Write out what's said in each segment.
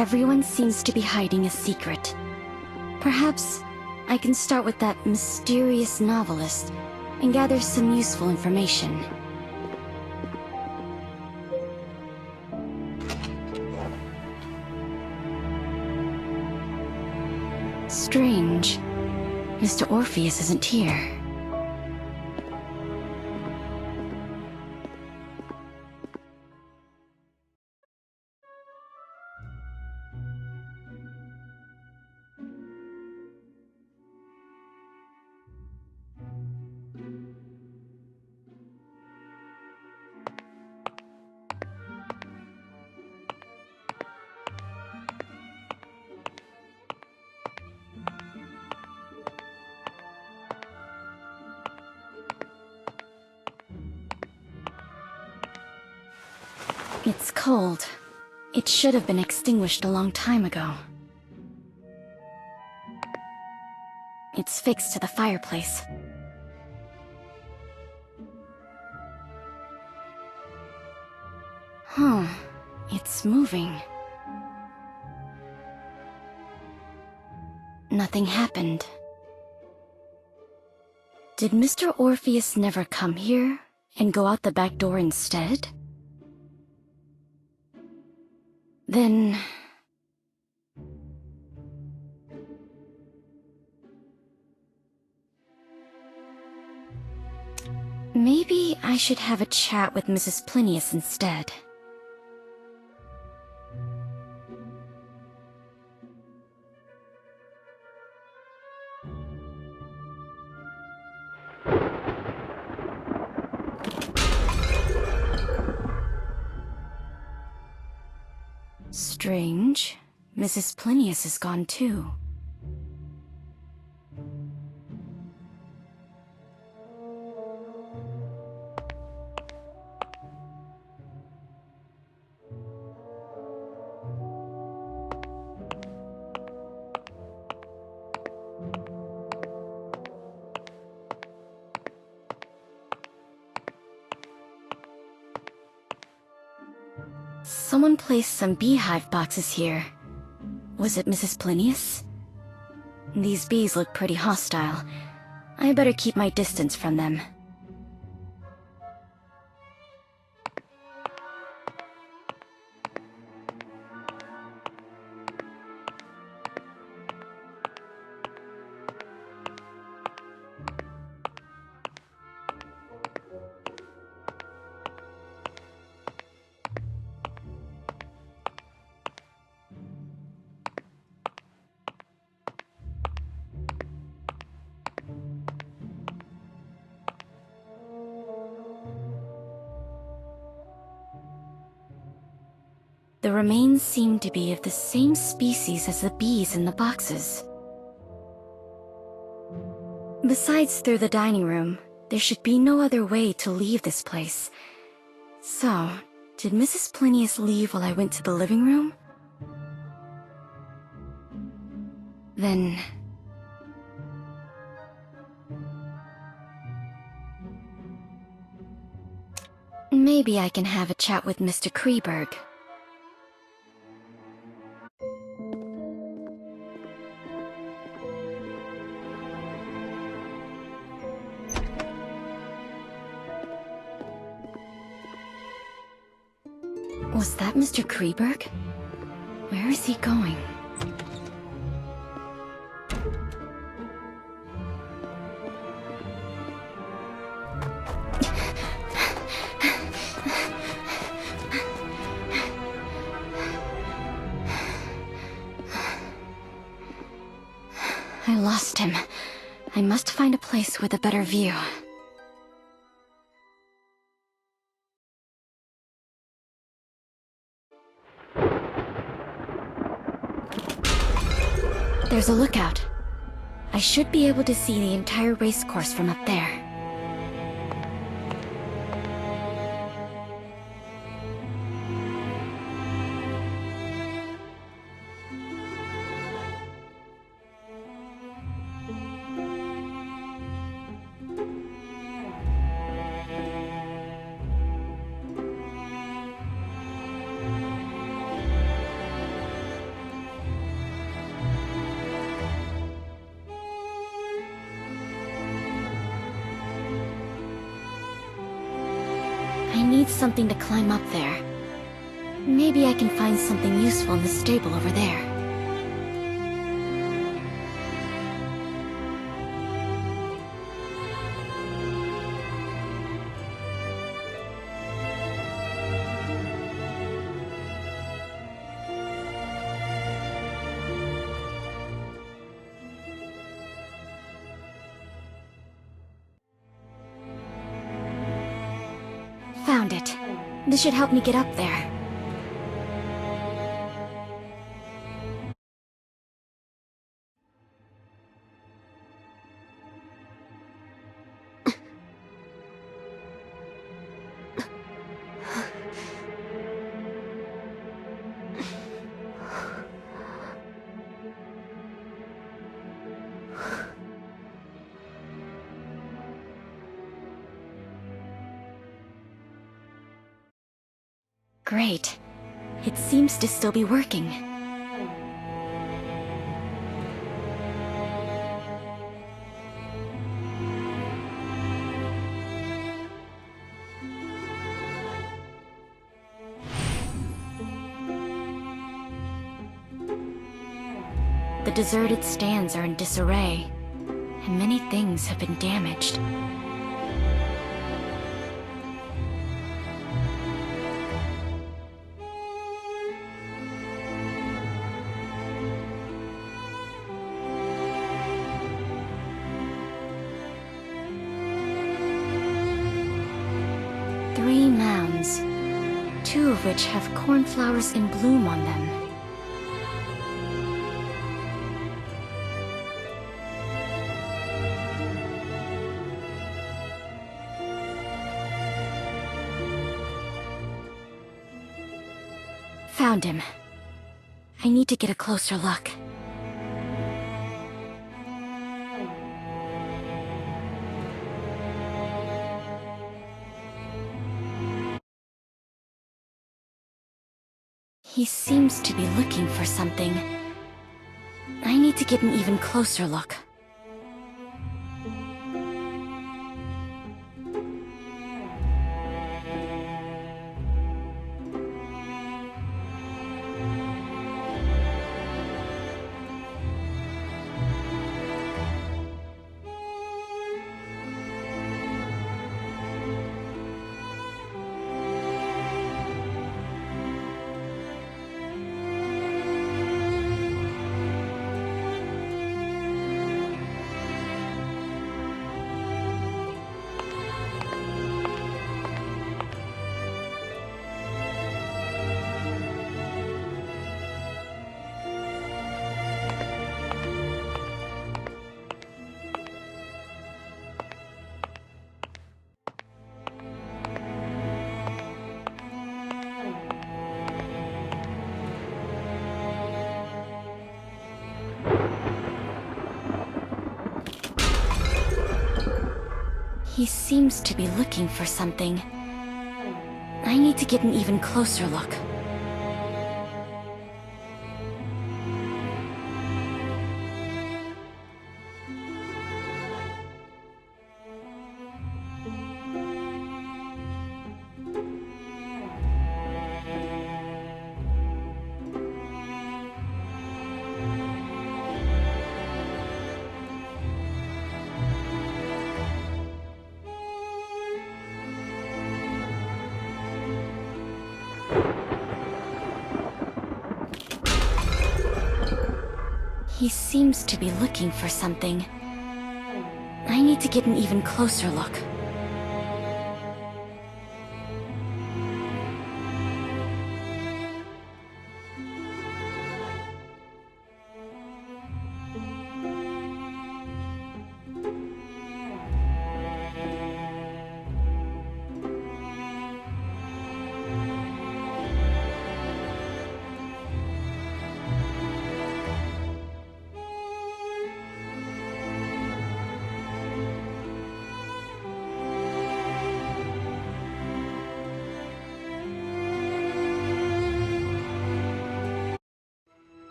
Everyone seems to be hiding a secret. Perhaps I can start with that mysterious novelist and gather some useful information. Strange. Mr. Orpheus isn't here. It's cold. It should have been extinguished a long time ago. It's fixed to the fireplace. Huh. It's moving. Nothing happened. Did Mr. Orpheus never come here and go out the back door instead? Then... maybe I should have a chat with Mrs. Plinius instead. Strange. Mrs. Plinius is gone too. Someone placed some beehive boxes here. Was it Mrs. Plinius? These bees look pretty hostile. I better keep my distance from them. The remains seem to be of the same species as the bees in the boxes. Besides through the dining room, there should be no other way to leave this place. So, did Mrs. Plinius leave while I went to the living room? Then... maybe I can have a chat with Mr. Kreberg. Was that Mr. Kreberg? Where is he going? I lost him. I must find a place with a better view. There's a lookout. I should be able to see the entire racecourse from up there. need something to climb up there. Maybe I can find something useful in the stable over there. Found it. This should help me get up there. Great. It seems to still be working. The deserted stands are in disarray, and many things have been damaged. Three mounds, two of which have cornflowers in bloom on them. Found him. I need to get a closer look. He seems to be looking for something. I need to get an even closer look. He seems to be looking for something. I need to get an even closer look. He seems to be looking for something. I need to get an even closer look.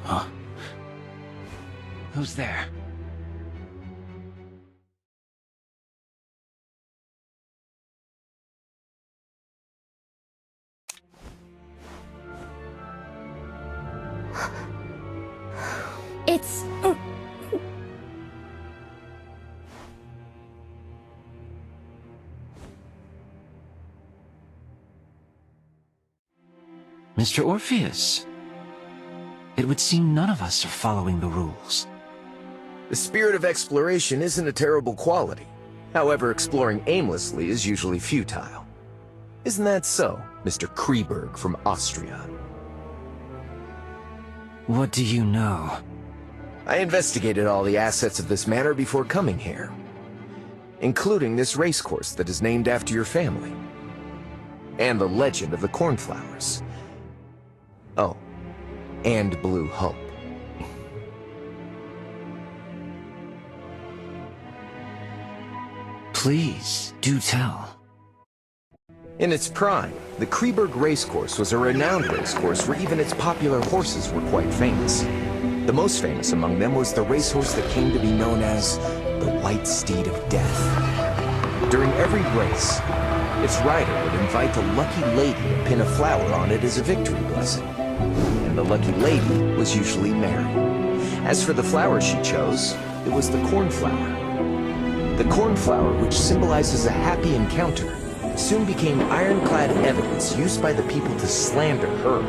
Huh? Who's there? Mr. Orpheus. It would seem none of us are following the rules. The spirit of exploration isn't a terrible quality. However, exploring aimlessly is usually futile. Isn't that so, Mr. Kreberg from Austria? What do you know? I investigated all the assets of this manor before coming here, including this racecourse that is named after your family, and the legend of the cornflowers. Oh, and Blue Hope. Please, do tell. In its prime, the Kreberg racecourse was a renowned racecourse where even its popular horses were quite famous. The most famous among them was the racehorse that came to be known as the White Steed of Death. During every race, its rider would invite a lucky lady to pin a flower on it as a victory blessing. And the lucky lady was usually Mary. As for the flower she chose, it was the cornflower. The cornflower, which symbolizes a happy encounter, soon became ironclad evidence used by the people to slander her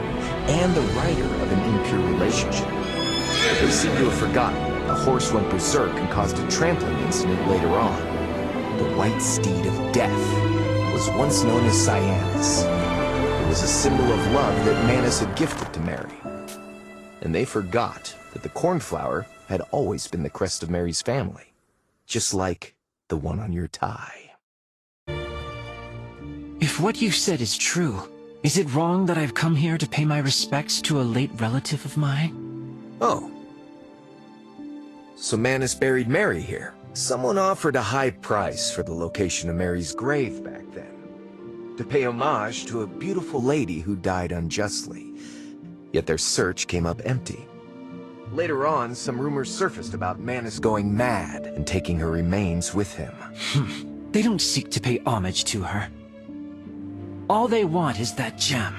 and the rider of an impure relationship. But they seem to have forgotten that the horse went berserk and caused a trampling incident later on. The White Steed of Death was once known as Cyanus. It was a symbol of love that Manus had gifted to Mary. And they forgot that the cornflower had always been the crest of Mary's family, just like the one on your tie. If what you said is true, is it wrong that I've come here to pay my respects to a late relative of mine? Oh. So Manus buried Mary here. Someone offered a high price for the location of Mary's grave back then, to pay homage to a beautiful lady who died unjustly. Yet their search came up empty. Later on, some rumors surfaced about Manus going mad and taking her remains with him. They don't seek to pay homage to her. All they want is that gem.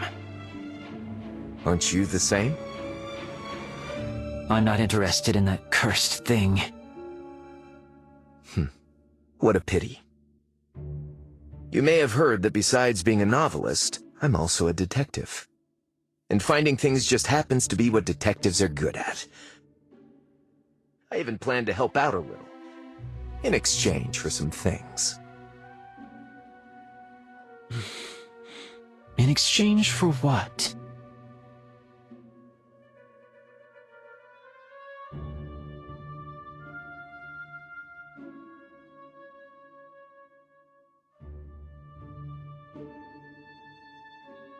Aren't you the same? I'm not interested in that cursed thing. What a pity. You may have heard that besides being a novelist, I'm also a detective. And finding things just happens to be what detectives are good at. I even plan to help out a little, in exchange for some things. In exchange for what?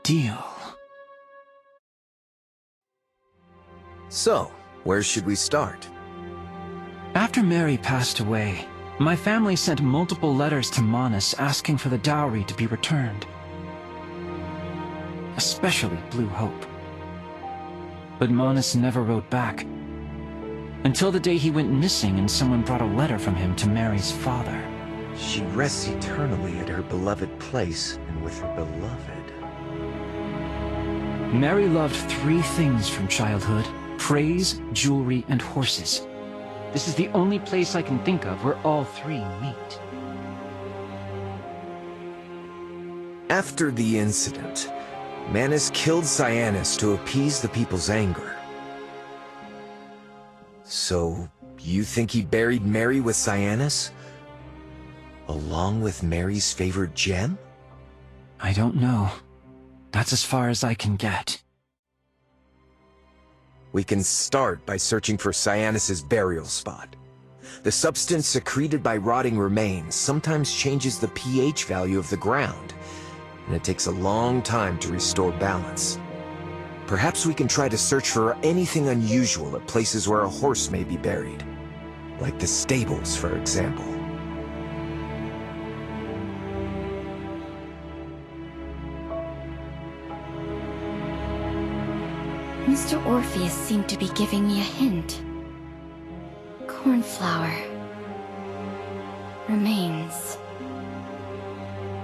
Deal. So, where should we start? After Mary passed away, my family sent multiple letters to Manus asking for the dowry to be returned. Especially Blue Hope. But Manus never wrote back. Until the day he went missing and someone brought a letter from him to Mary's father. She rests eternally at her beloved place and with her beloved. Mary loved 3 things from childhood: praise, jewelry, and horses. This is the only place I can think of where all 3 meet. After the incident, Manus killed Cyanus to appease the people's anger. So, you think he buried Mary with Cyanus? Along with Mary's favorite gem? I don't know. That's as far as I can get. We can start by searching for Cyanus's burial spot. The substance secreted by rotting remains sometimes changes the pH value of the ground, and it takes a long time to restore balance. Perhaps we can try to search for anything unusual at places where a horse may be buried, like the stables, for example. Mr. Orpheus seemed to be giving me a hint. Cornflower. Remains.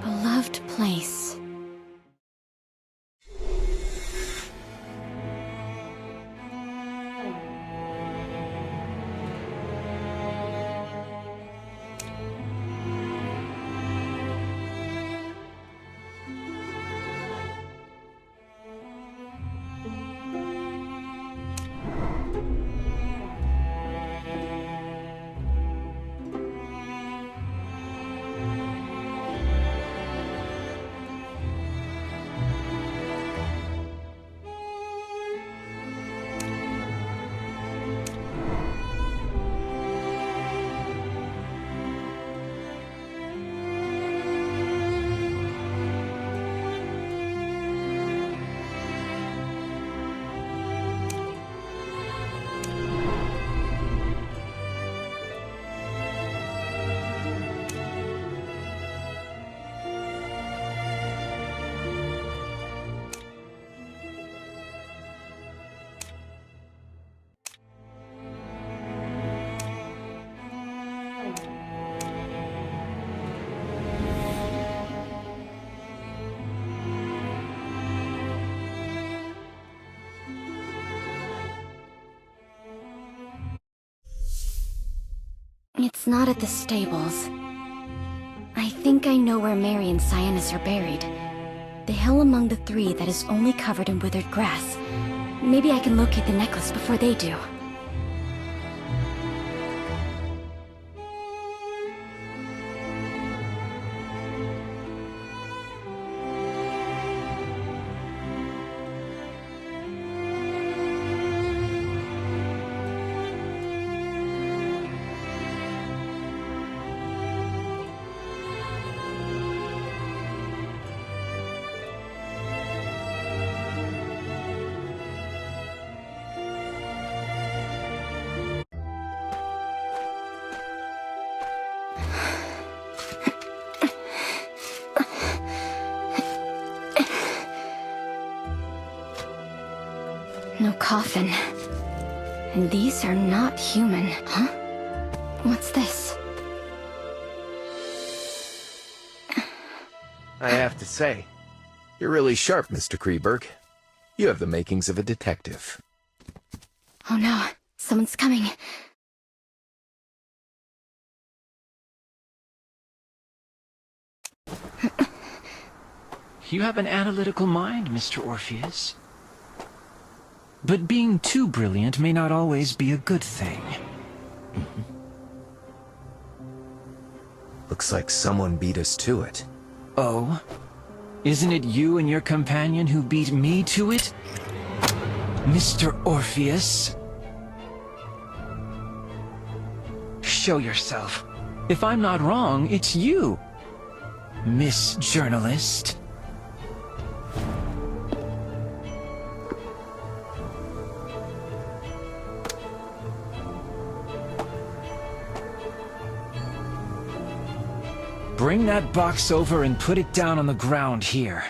Beloved place. It's not at the stables. I think I know where Mary and Cyanus are buried. The hill among the three that is only covered in withered grass. Maybe I can locate the necklace before they do. No coffin. And these are not human, huh? What's this? I have to say, you're really sharp, Mr. Kreberg. You have the makings of a detective. Oh no, someone's coming. You have an analytical mind, Mr. Orpheus. But being too brilliant may not always be a good thing. Looks like someone beat us to it. Oh? Isn't it you and your companion who beat me to it? Mr. Orpheus? Show yourself. If I'm not wrong, it's you, Miss Journalist. Bring that box over and put it down on the ground here.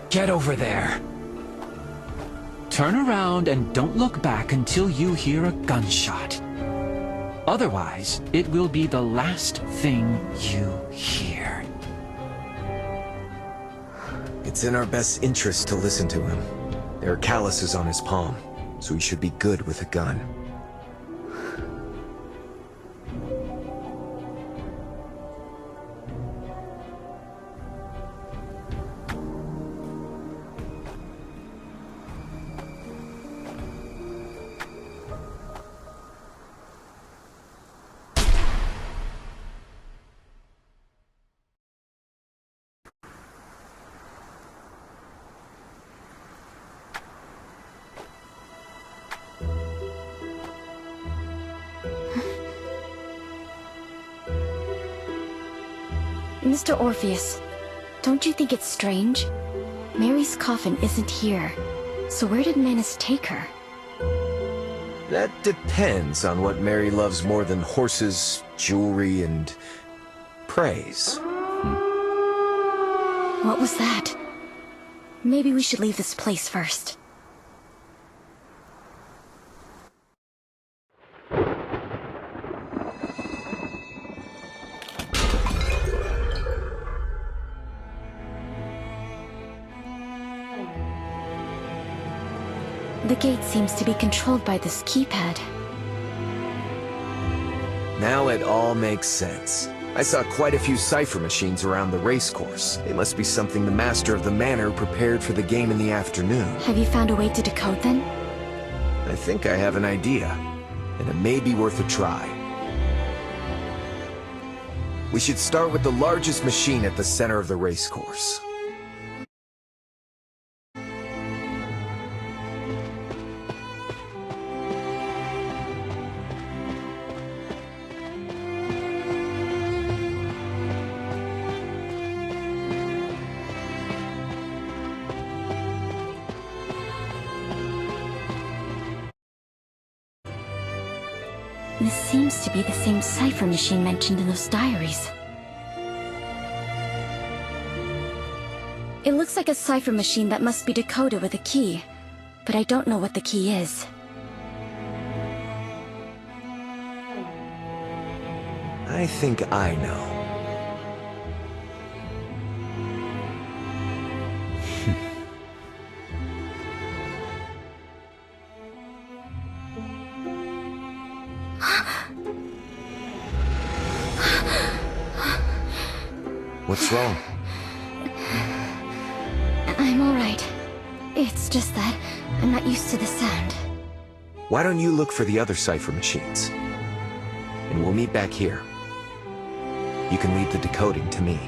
Get over there. Turn around and don't look back until you hear a gunshot. Otherwise, it will be the last thing you hear. It's in our best interest to listen to him. There are calluses on his palm, so he should be good with a gun. Mr. Orpheus, don't you think it's strange? Mary's coffin isn't here, so where did Manus take her? That depends on what Mary loves more than horses, jewelry, and praise. What was that? Maybe we should leave this place first. The gate seems to be controlled by this keypad. Now it all makes sense. I saw quite a few cipher machines around the racecourse. It must be something the master of the manor prepared for the game in the afternoon. Have you found a way to decode them? I think I have an idea, and it may be worth a try. We should start with the largest machine at the center of the racecourse. This seems to be the same cipher machine mentioned in those diaries. It looks like a cipher machine that must be decoded with a key, but I don't know what the key is. I think I know. What's wrong? I'm alright. It's just that I'm not used to the sound. Why don't you look for the other cipher machines? And we'll meet back here. You can leave the decoding to me.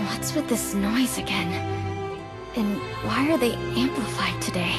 What's with this noise again? And why are they amplified today?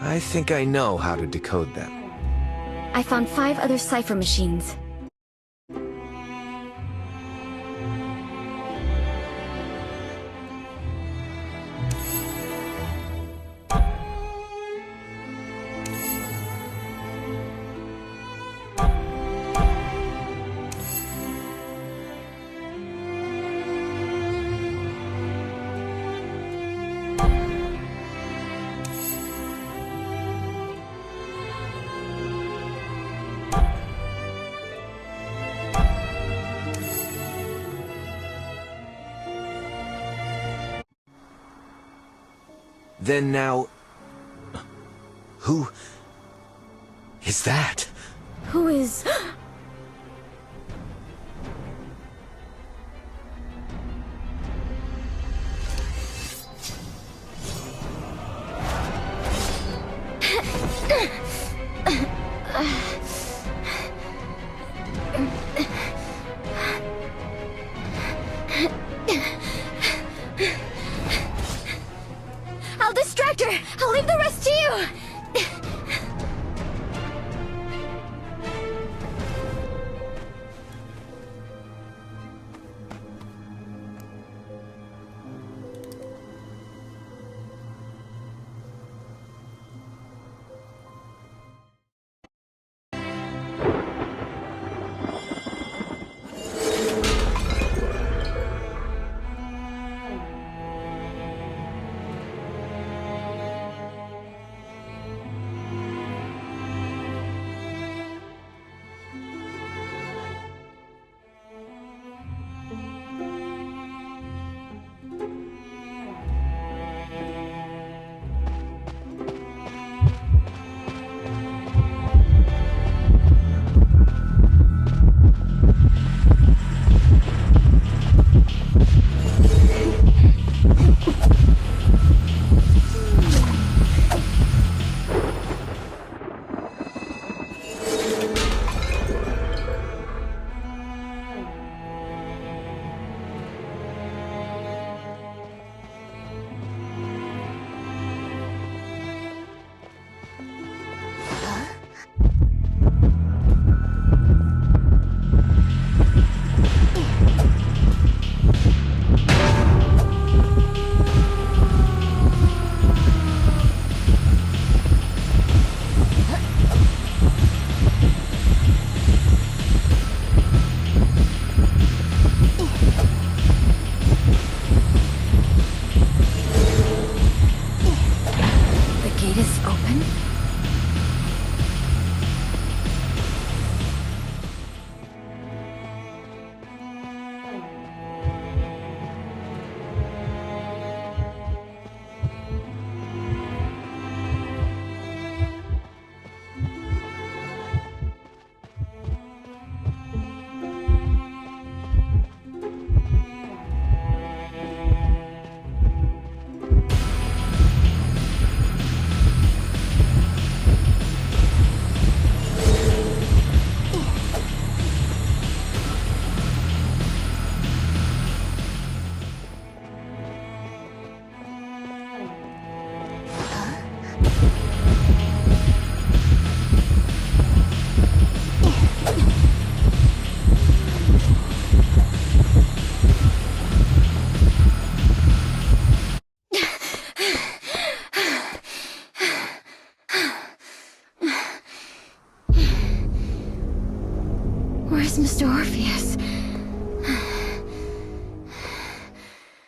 I think I know how to decode them. I found 5 other cipher machines. Then now... Who... is that? Who is... I'll distract her! I'll leave the rest to you!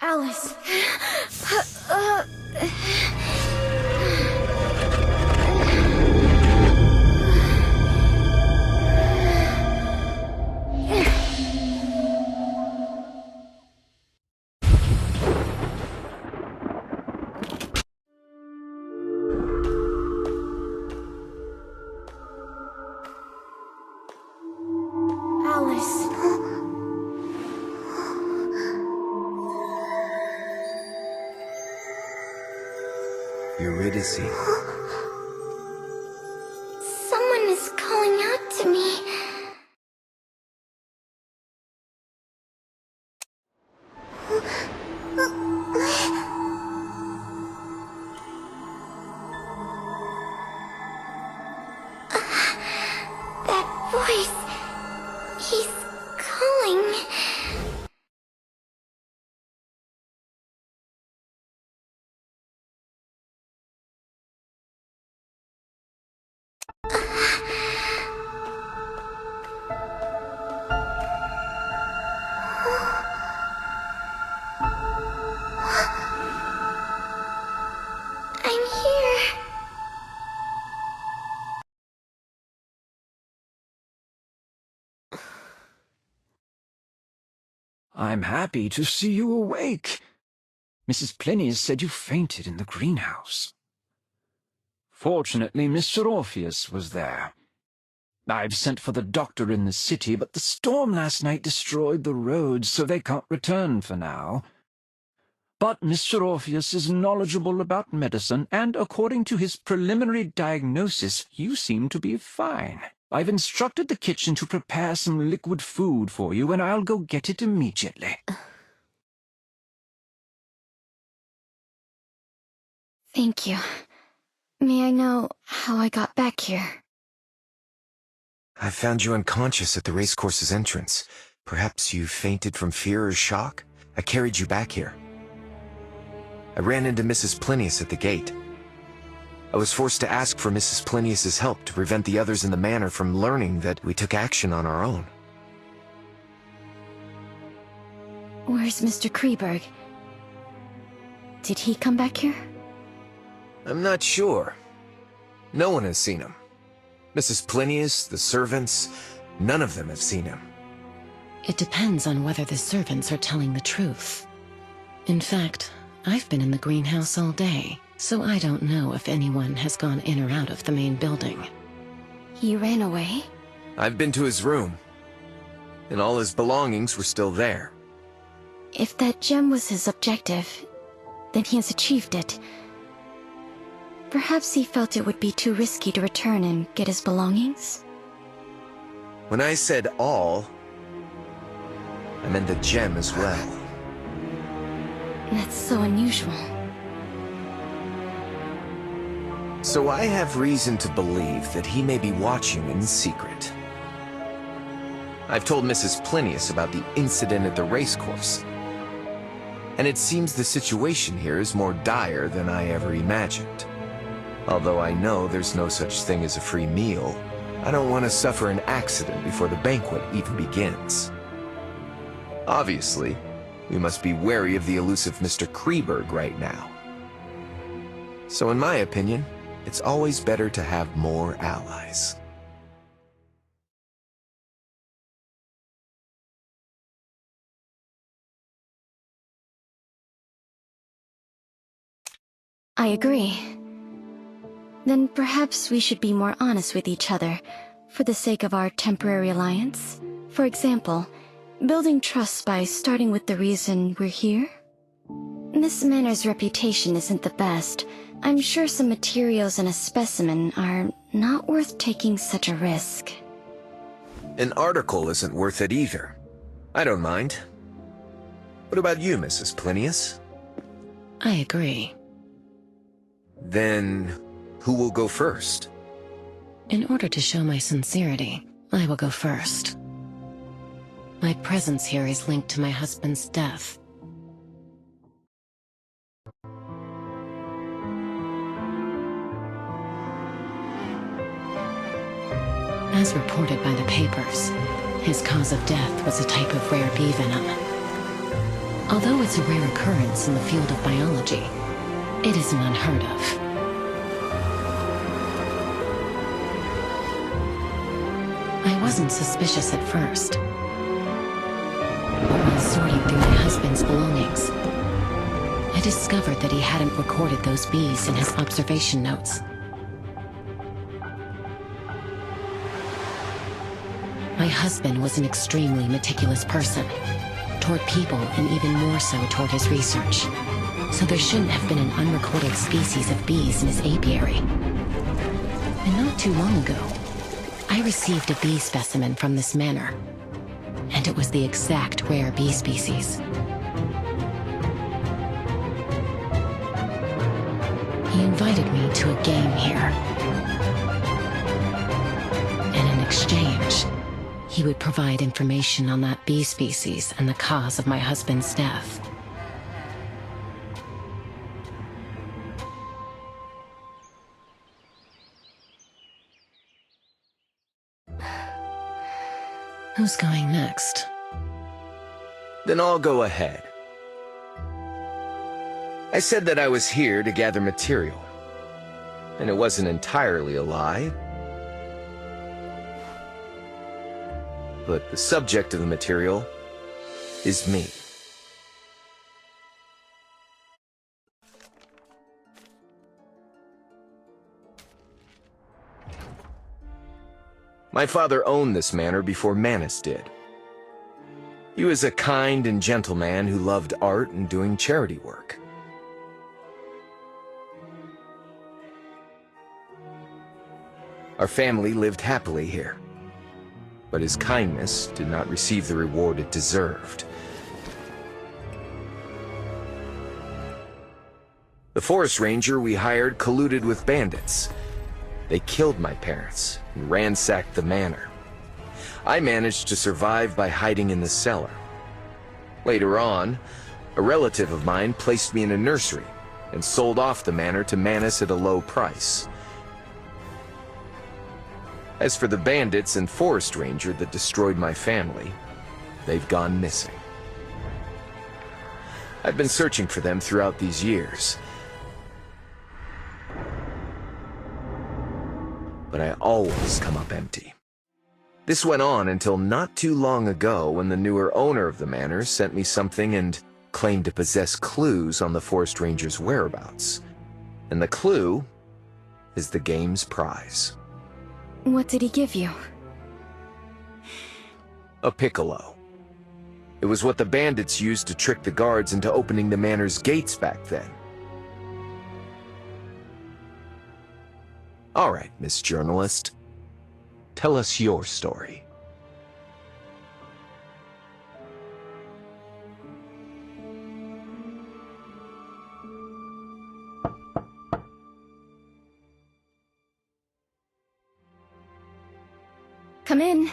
Alice. Alice. Eurydice. Someone is calling out to me. That voice. He's calling. I'm here. I'm happy to see you awake. Mrs. Plinius said you fainted in the greenhouse. Fortunately, Mr. Orpheus was there. I've sent for the doctor in the city, but the storm last night destroyed the roads, so they can't return for now. But Mr. Orpheus is knowledgeable about medicine, and according to his preliminary diagnosis, you seem to be fine. I've instructed the kitchen to prepare some liquid food for you, and I'll go get it immediately. Thank you. May I know how I got back here? I found you unconscious at the racecourse's entrance. Perhaps you fainted from fear or shock? I carried you back here. I ran into Mrs. Plinius at the gate. I was forced to ask for Mrs. Plinius's help to prevent the others in the manor from learning that we took action on our own. Where's Mr. Kreberg? Did he come back here? I'm not sure. No one has seen him. Mrs. Plinius, the servants, none of them have seen him. It depends on whether the servants are telling the truth. In fact, I've been in the greenhouse all day, so I don't know if anyone has gone in or out of the main building. He ran away? I've been to his room, and all his belongings were still there. If that gem was his objective, then he has achieved it. Perhaps he felt it would be too risky to return and get his belongings? When I said all, I meant the gem as well. That's so unusual. So I have reason to believe that he may be watching in secret. I've told Mrs. Plinius about the incident at the racecourse, and it seems the situation here is more dire than I ever imagined. Although I know there's no such thing as a free meal, I don't want to suffer an accident before the banquet even begins. Obviously, we must be wary of the elusive Mr. Kreberg right now. So in my opinion, it's always better to have more allies. I agree. Then perhaps we should be more honest with each other, for the sake of our temporary alliance. For example, building trust by starting with the reason we're here? This manor's reputation isn't the best. I'm sure some materials and a specimen are not worth taking such a risk. An article isn't worth it either. I don't mind. What about you, Mrs. Plinius? I agree. Then, who will go first? In order to show my sincerity, I will go first. My presence here is linked to my husband's death. As reported by the papers, his cause of death was a type of rare bee venom. Although it's a rare occurrence in the field of biology, it isn't unheard of. I wasn't suspicious at first. But while sorting through my husband's belongings, I discovered that he hadn't recorded those bees in his observation notes. My husband was an extremely meticulous person, toward people and even more so toward his research. So there shouldn't have been an unrecorded species of bees in his apiary. And not too long ago, I received a bee specimen from this manor, and it was the exact rare bee species. He invited me to a game here. And in exchange, he would provide information on that bee species and the cause of my husband's death. Who's going next? Then I'll go ahead. I said that I was here to gather material, and it wasn't entirely a lie. But the subject of the material is me. My father owned this manor before Manus did. He was a kind and gentle man who loved art and doing charity work. Our family lived happily here, but his kindness did not receive the reward it deserved. The forest ranger we hired colluded with bandits. They killed my parents and ransacked the manor. I managed to survive by hiding in the cellar. Later on, a relative of mine placed me in a nursery and sold off the manor to Manus at a low price. As for the bandits and forest ranger that destroyed my family, they've gone missing. I've been searching for them throughout these years, but I always come up empty. This went on until not too long ago when the newer owner of the manor sent me something and claimed to possess clues on the forest ranger's whereabouts. And the clue is the game's prize. What did he give you? A piccolo. It was what the bandits used to trick the guards into opening the manor's gates back then. All right, Miss Journalist. Tell us your story. Come in.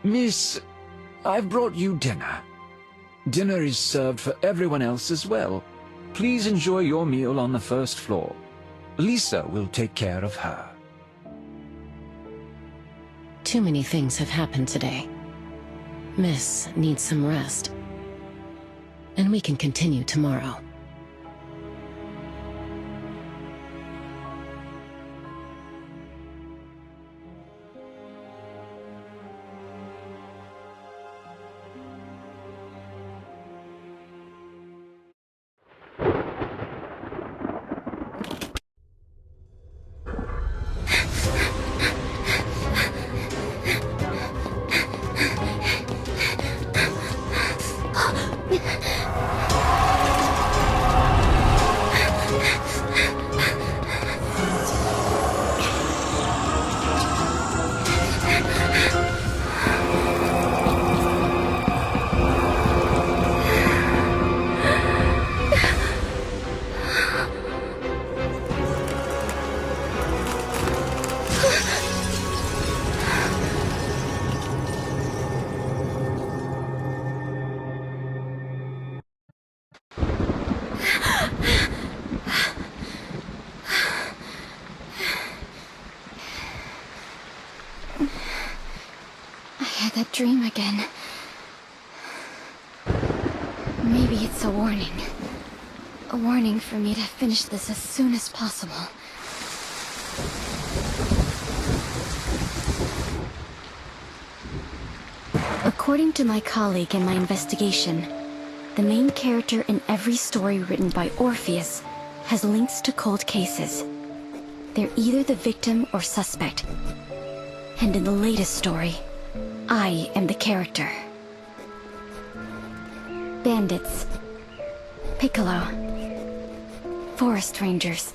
Miss, I've brought you dinner. Dinner is served for everyone else as well. Please enjoy your meal on the first floor. Lisa will take care of her. Too many things have happened today. Miss needs some rest. And we can continue tomorrow. That dream again. Maybe it's a warning. A warning for me to finish this as soon as possible. According to my colleague in my investigation, the main character in every story written by Orpheus has links to cold cases. They're either the victim or suspect. And in the latest story, I am the character. Bandits. Piccolo. Forest rangers.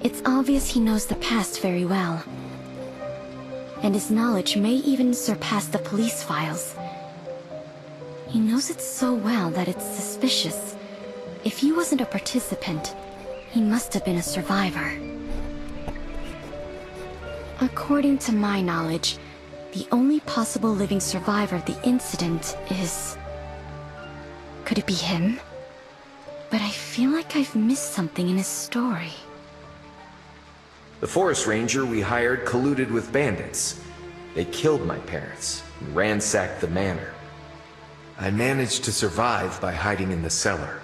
It's obvious he knows the past very well. And his knowledge may even surpass the police files. He knows it so well that it's suspicious. If he wasn't a participant, he must have been a survivor. According to my knowledge, the only possible living survivor of the incident is... Could it be him? But I feel like I've missed something in his story. The forest ranger we hired colluded with bandits. They killed my parents and ransacked the manor. I managed to survive by hiding in the cellar.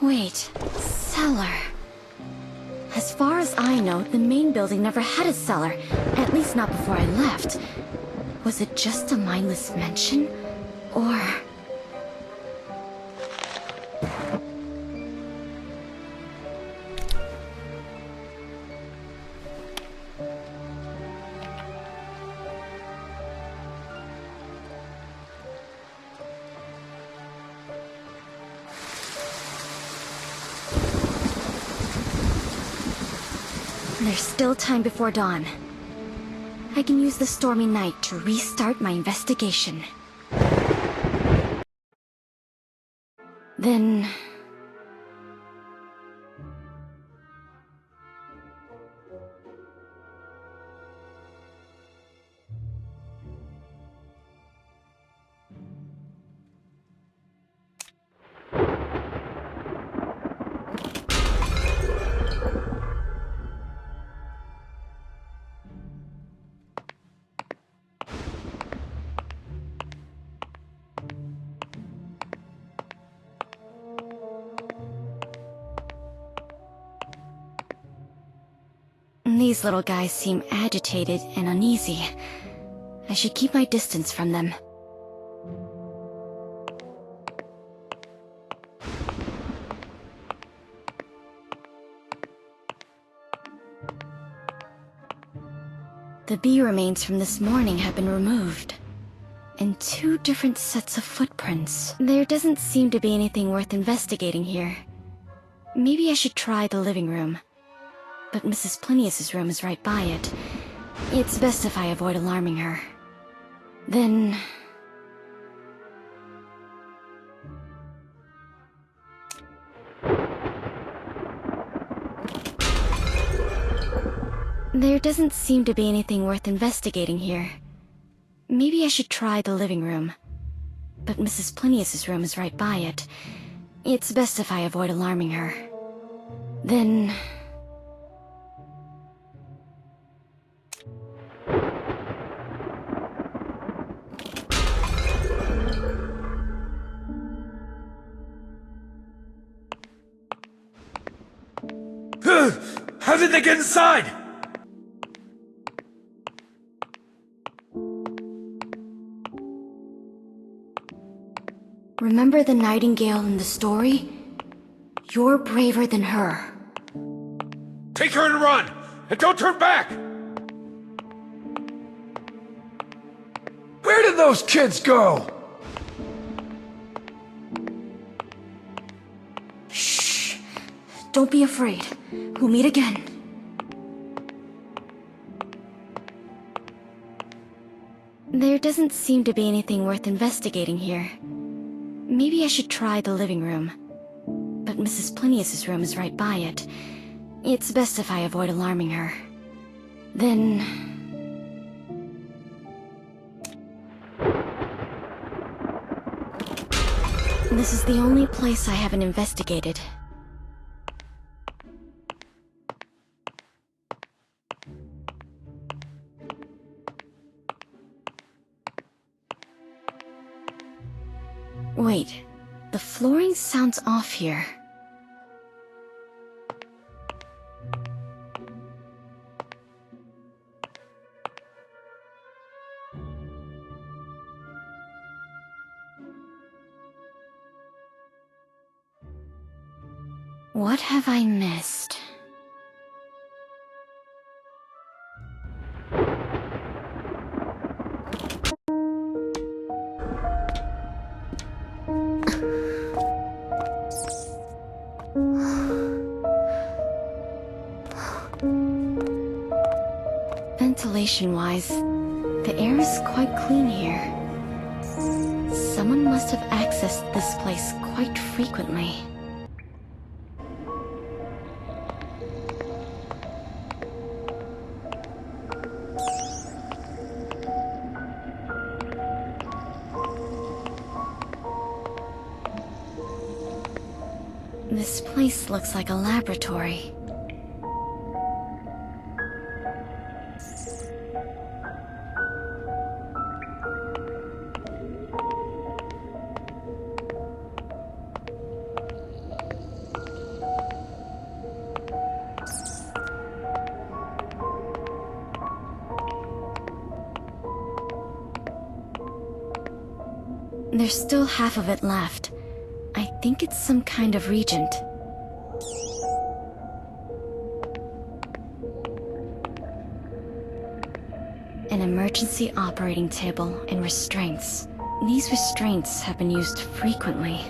Wait, cellar. As far as I know, the main building never had a cellar, at least not before I left. Was it just a mindless mention? Or... There's still time before dawn. I can use the stormy night to restart my investigation. Then... These little guys seem agitated and uneasy. I should keep my distance from them. The bee remains from this morning have been removed. And 2 different sets of footprints. There doesn't seem to be anything worth investigating here. Maybe I should try the living room. But Mrs. Plinius's room is right by it. It's best if I avoid alarming her. Then... There doesn't seem to be anything worth investigating here. Maybe I should try the living room. But Mrs. Plinius's room is right by it. It's best if I avoid alarming her. Then... How did they get inside? Remember the nightingale in the story? You're braver than her. Take her and run! And don't turn back! Where did those kids go? Shh. Don't be afraid. We'll meet again. There doesn't seem to be anything worth investigating here. Maybe I should try the living room. But Mrs. Plinius's room is right by it. It's best if I avoid alarming her. Then... This is the only place I haven't investigated. Wait, the flooring sounds off here. What have I missed? Ventilation-wise, the air is quite clean here. Someone must have accessed this place quite frequently. This place looks like a laboratory. There's still half of it left. I think it's some kind of reagent. An emergency operating table and restraints. These restraints have been used frequently.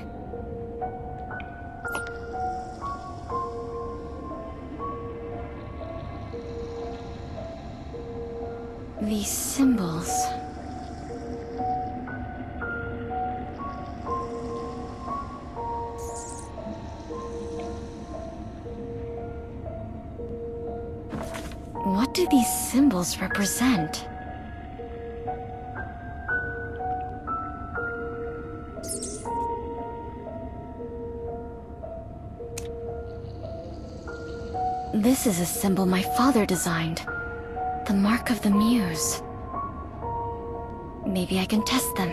These symbols... What do these symbols represent? This is a symbol my father designed. The mark of the Muse. Maybe I can test them.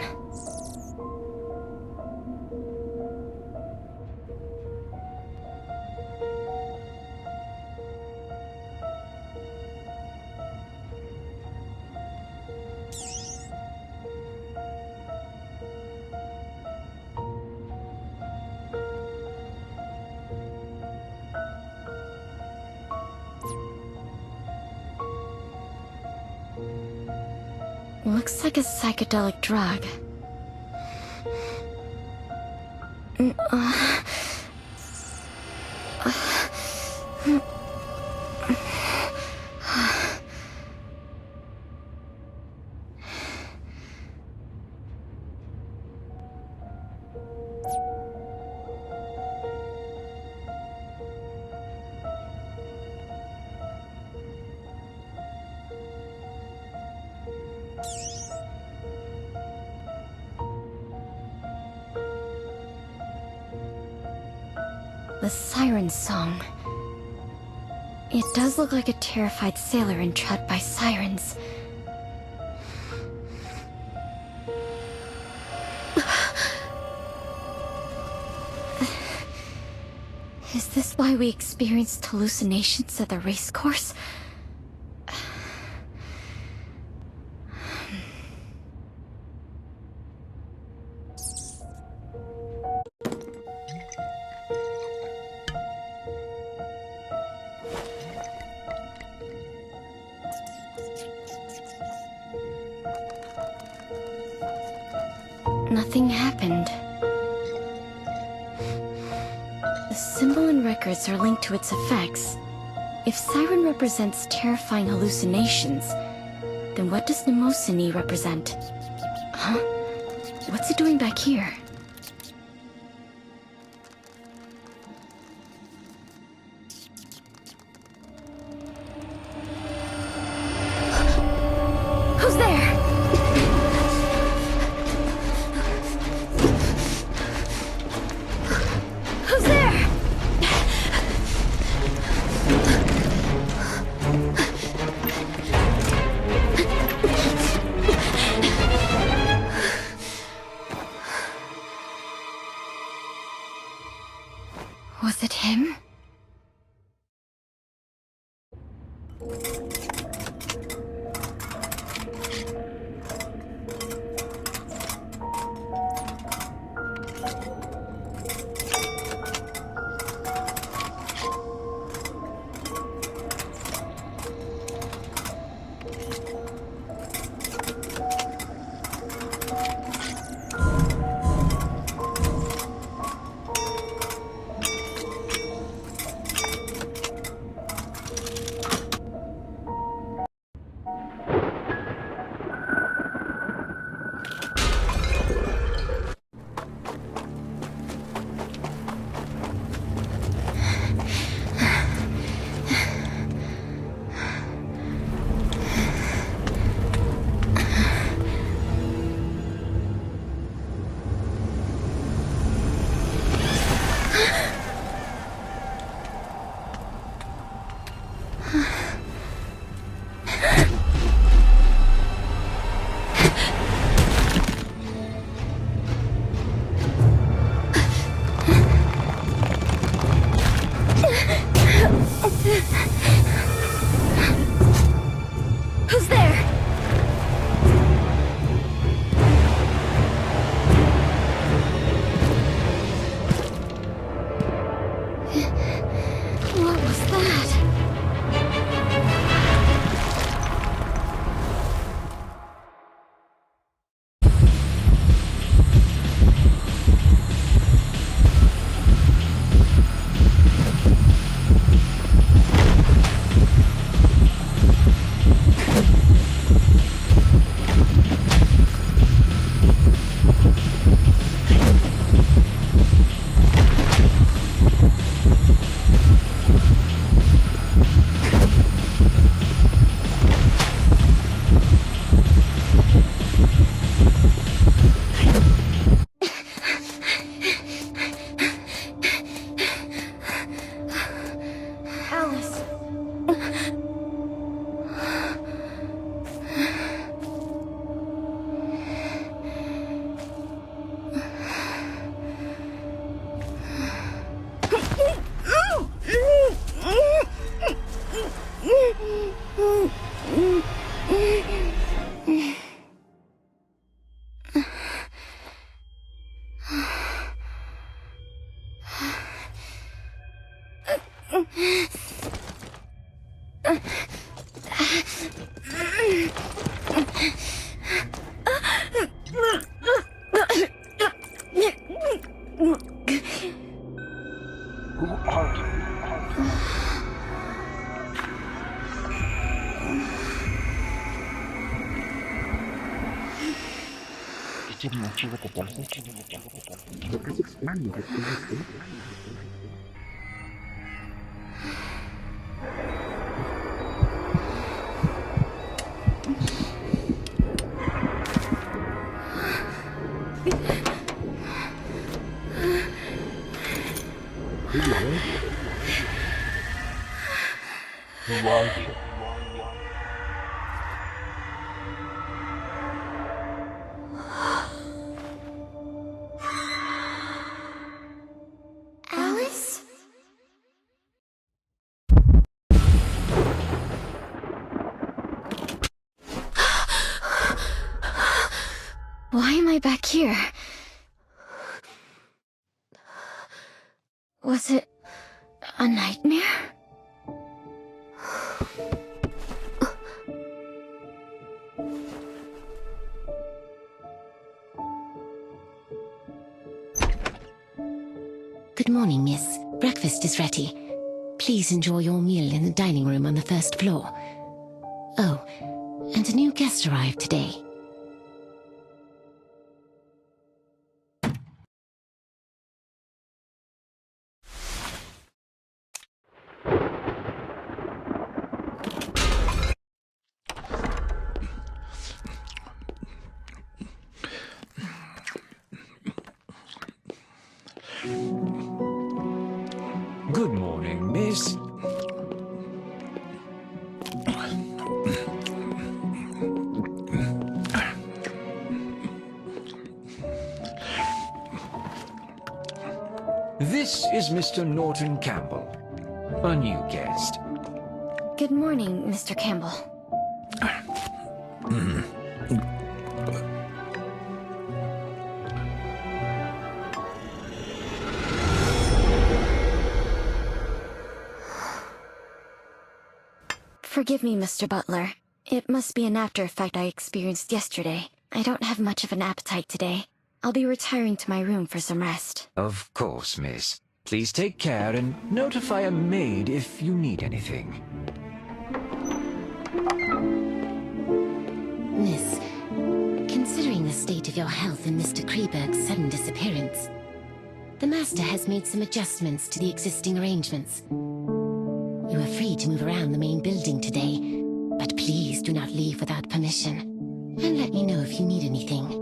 Looks like a psychedelic drug. The siren song. It does look like a terrified sailor entrapped by sirens. Is this why we experienced hallucinations at the race course? Nothing happened. The symbol and records are linked to its effects. If Siren represents terrifying hallucinations, then what does Mnemosyne represent? Huh? What's it doing back here? Who's there? Who's there? Was it him? Who's there? What was that? Alice. Alice? Why am I back here? Was it a nightmare? Good morning, miss. Breakfast is ready. Please enjoy your meal in the dining room on the first floor. Oh, and a new guest arrived today. Good morning, miss. This is Mr. Norton Campbell, a new guest. Good morning, Mr. Campbell. Forgive me, Mr. Butler. It must be an after effect I experienced yesterday. I don't have much of an appetite today. I'll be retiring to my room for some rest. Of course, miss. Please take care and notify a maid if you need anything. Miss, considering the state of your health and Mr. Kreberg's sudden disappearance, the Master has made some adjustments to the existing arrangements. You are free to move around the main building today, but please do not leave without permission. And let me know if you need anything.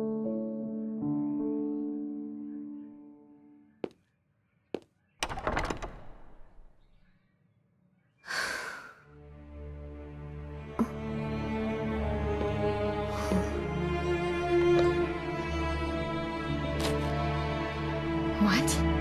What?